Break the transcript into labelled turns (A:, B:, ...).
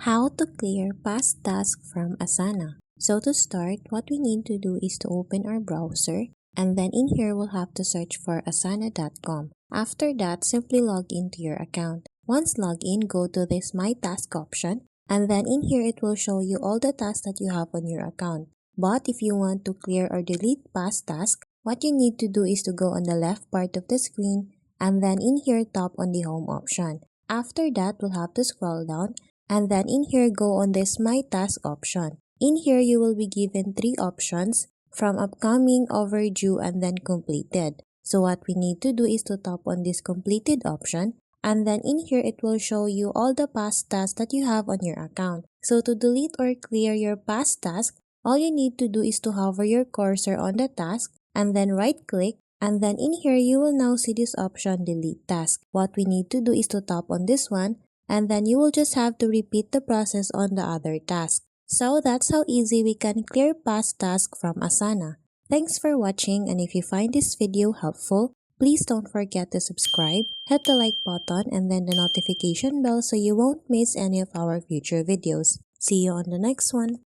A: How to clear past tasks from Asana. So to start, what we need to do is to open our browser, and then in here we'll have to search for asana.com. After that, simply log into your account. Once logged in, go to this My Task option, and then in here it will show you all the tasks that you have on your account. But if you want to clear or delete past tasks, what you need to do is to go on the left part of the screen, and then in here tap on the Home option. After that, we'll have to scroll down, and then in here go on this My Task option. In here you will be given 3 options from upcoming, overdue, and then completed. So what we need to do is to tap on this completed option, and then in here it will show you all the past tasks that you have on your account. So to delete or clear your past task, all you need to do is to hover your cursor on the task and then right click, and then in here you will now see this option delete task. What we need to do is to tap on this one, and then you will just have to repeat the process on the other task. So that's how easy we can clear past tasks from Asana. Thanks for watching, and if you find this video helpful, please don't forget to subscribe, hit the like button, and then the notification bell so you won't miss any of our future videos. See you on the next one.